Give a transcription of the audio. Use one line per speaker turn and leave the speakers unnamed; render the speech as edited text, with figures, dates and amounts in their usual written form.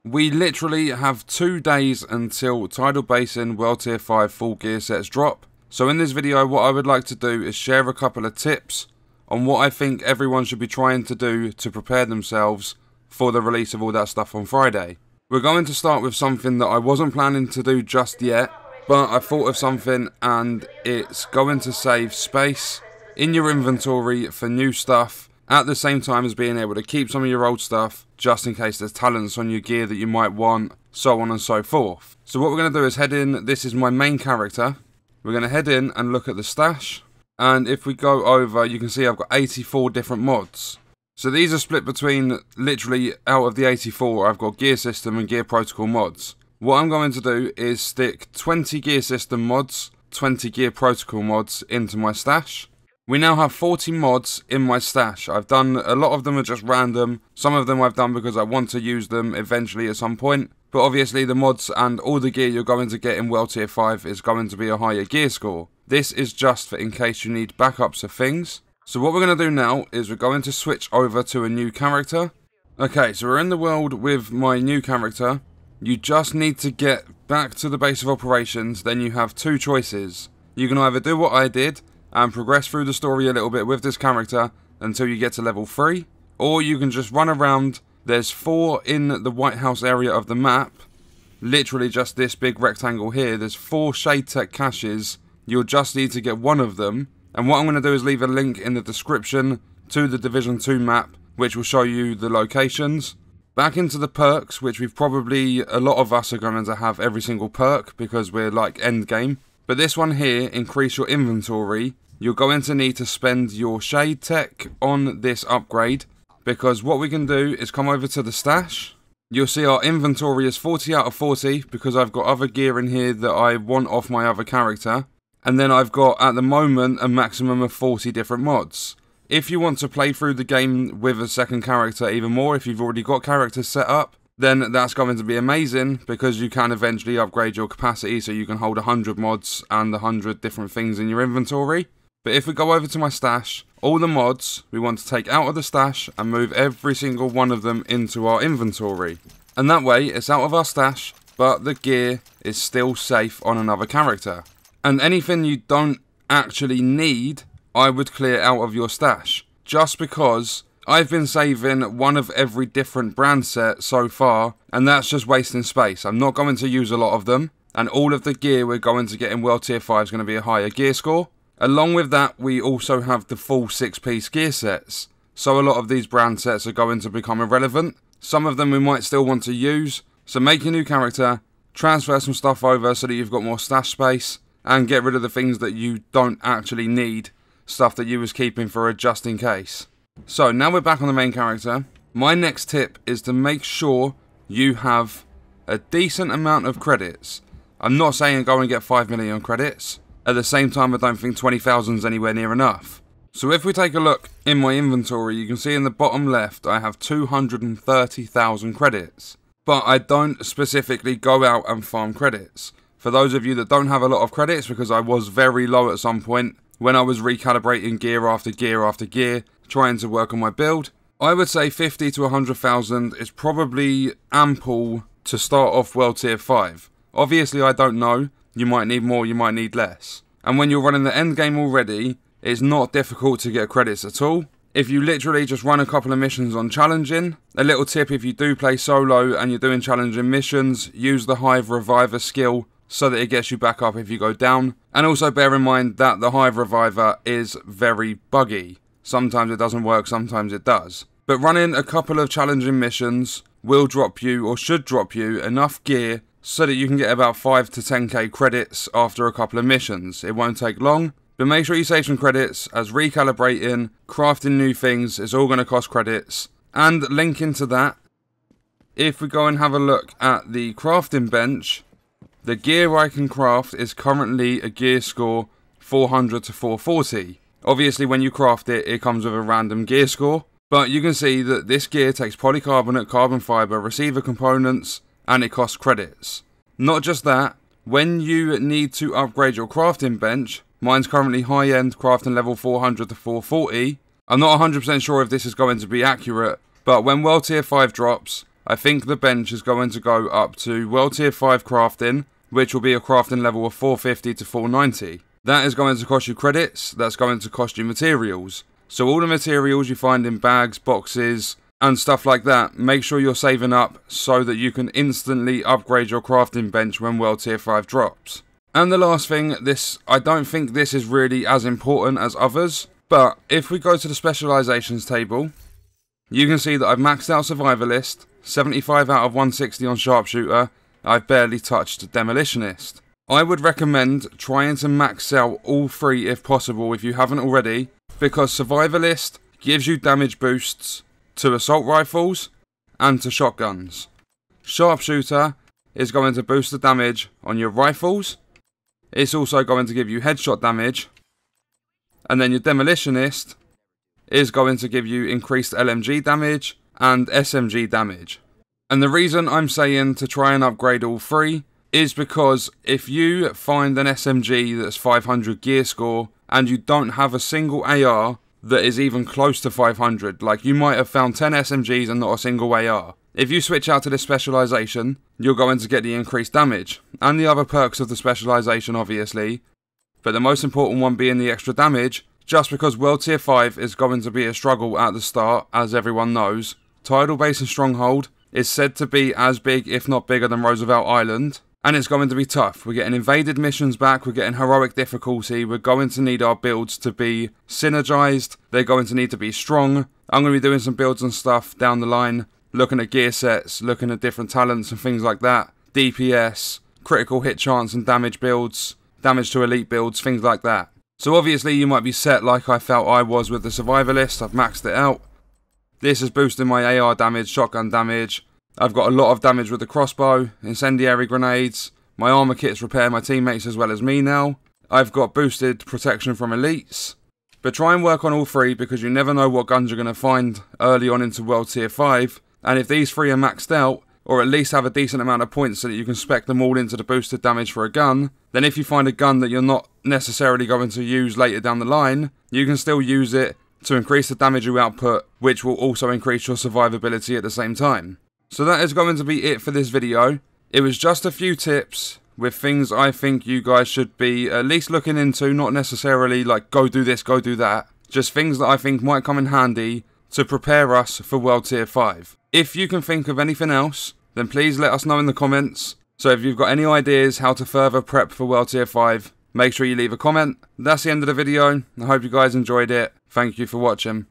We literally have 2 days until Tidal Basin World Tier 5 full gear sets drop. So in this video, what I would like to do is share a couple of tips on what I think everyone should be trying to do to prepare themselves for the release of all that stuff on Friday. We're going to start with something that I wasn't planning to do just yet, but I thought of something, and it's going to save space in your inventory for new stuff, at the same time as being able to keep some of your old stuff, just in case there's talents on your gear that you might want, so on and so forth. So what we're going to do is head in. This is my main character. We're going to head in and look at the stash, and if we go over, you can see I've got 84 different mods. So these are split between, literally out of the 84, I've got gear system and gear protocol mods. What I'm going to do is stick 20 gear system mods, 20 gear protocol mods into my stash. We now have 40 mods in my stash. I've done, a lot of them are just random. Some of them I've done because I want to use them eventually at some point. But obviously the mods and all the gear you're going to get in World Tier 5 is going to be a higher gear score. This is just for in case you need backups of things. So what we're going to do now is we're going to switch over to a new character. Okay, so we're in the world with my new character. You just need to get back to the base of operations. Then you have 2 choices. You can either do what I did and progress through the story a little bit with this character until you get to level 3, or you can just run around. There's 4 in the White House area of the map, literally just this big rectangle here. There's 4 Shade Tech caches. You'll just need to get one of them, and what I'm going to do is leave a link in the description to the Division 2 map, which will show you the locations. Back into the perks, which we've probably, a lot of us are going to have every single perk because we're like end game. But this one here, increase your inventory. You're going to need to spend your Shade Tech on this upgrade, because what we can do is come over to the stash. You'll see our inventory is 40 out of 40 because I've got other gear in here that I want off my other character. And then I've got, at the moment, a maximum of 40 different mods. If you want to play through the game with a second character even more, if you've already got characters set up, then that's going to be amazing, because you can eventually upgrade your capacity so you can hold 100 mods and 100 different things in your inventory. But if we go over to my stash, all the mods we want to take out of the stash and move every single one of them into our inventory. And that way it's out of our stash, but the gear is still safe on another character. And anything you don't actually need, I would clear out of your stash. Just because I've been saving one of every different brand set so far, and that's just wasting space. I'm not going to use a lot of them, and all of the gear we're going to get in World Tier 5 is going to be a higher gear score. Along with that, we also have the full 6-piece gear sets. So a lot of these brand sets are going to become irrelevant. Some of them we might still want to use. So make your new character, transfer some stuff over so that you've got more stash space, and get rid of the things that you don't actually need, stuff that you was keeping for a just in case. So now we're back on the main character. My next tip is to make sure you have a decent amount of credits. I'm not saying go and get 5 million credits. At the same time, I don't think 20,000 is anywhere near enough. So if we take a look in my inventory, you can see in the bottom left I have 230,000 credits. But I don't specifically go out and farm credits. For those of you that don't have a lot of credits, because I was very low at some point when I was recalibrating gear after gear after gear, trying to work on my build, I would say 50 to 100,000 is probably ample to start off World Tier 5. Obviously I don't know, you might need more, you might need less. And when you're running the end game already, it's not difficult to get credits at all. If you literally just run a couple of missions on challenging, a little tip, if you do play solo and you're doing challenging missions, use the Hive Reviver skill so that it gets you back up if you go down. And also bear in mind that the Hive Reviver is very buggy. Sometimes it doesn't work, sometimes it does. But running a couple of challenging missions will drop you, or should drop you, enough gear so that you can get about 5 to 10k credits after a couple of missions. It won't take long, but make sure you save some credits, as recalibrating, crafting new things is all going to cost credits. And linking to that, if we go and have a look at the crafting bench, the gear I can craft is currently a gear score 400 to 440. Obviously when you craft it, it comes with a random gear score, but you can see that this gear takes polycarbonate, carbon fibre, receiver components, and it costs credits. Not just that, when you need to upgrade your crafting bench, mine's currently high-end crafting level 400 to 440. I'm not 100% sure if this is going to be accurate, but when World Tier 5 drops, I think the bench is going to go up to World Tier 5 crafting, which will be a crafting level of 450 to 490. That is going to cost you credits, that's going to cost you materials. So all the materials you find in bags, boxes, and stuff like that, make sure you're saving up so that you can instantly upgrade your crafting bench when World Tier 5 drops. And the last thing, I don't think this is really as important as others, but if we go to the Specializations table, you can see that I've maxed out Survivalist, 75 out of 160 on Sharpshooter, I've barely touched Demolitionist. I would recommend trying to max out all three if possible if you haven't already, because Survivalist gives you damage boosts to assault rifles and to shotguns. Sharpshooter is going to boost the damage on your rifles. It's also going to give you headshot damage. And then your Demolitionist is going to give you increased LMG damage and SMG damage. And the reason I'm saying to try and upgrade all three is because if you find an SMG that's 500 gear score and you don't have a single AR that is even close to 500, like you might have found 10 SMGs and not a single AR. If you switch out to this specialization, you're going to get the increased damage, and the other perks of the specialization obviously, but the most important one being the extra damage, just because World Tier 5 is going to be a struggle at the start, as everyone knows. Tidal Basin Stronghold is said to be as big, if not bigger, than Roosevelt Island, and it's going to be tough. We're getting invaded missions back, we're getting heroic difficulty, we're going to need our builds to be synergized, they're going to need to be strong. I'm going to be doing some builds and stuff down the line, looking at gear sets, looking at different talents and things like that, DPS, critical hit chance and damage builds, damage to elite builds, things like that. So obviously you might be set like I felt I was with the Survivalist, I've maxed it out. This is boosting my AR damage, shotgun damage. I've got a lot of damage with the crossbow, incendiary grenades, my armor kits repair my teammates as well as me now. I've got boosted protection from elites. But try and work on all three because you never know what guns you're going to find early on into World Tier 5. And if these three are maxed out, or at least have a decent amount of points so that you can spec them all into the boosted damage for a gun, then if you find a gun that you're not necessarily going to use later down the line, you can still use it to increase the damage you output, which will also increase your survivability at the same time. So that is going to be it for this video. It was just a few tips with things I think you guys should be at least looking into, not necessarily like go do this, go do that. Just things that I think might come in handy to prepare us for World Tier 5. If you can think of anything else, then please let us know in the comments. So if you've got any ideas how to further prep for World Tier 5, make sure you leave a comment. That's the end of the video. I hope you guys enjoyed it. Thank you for watching.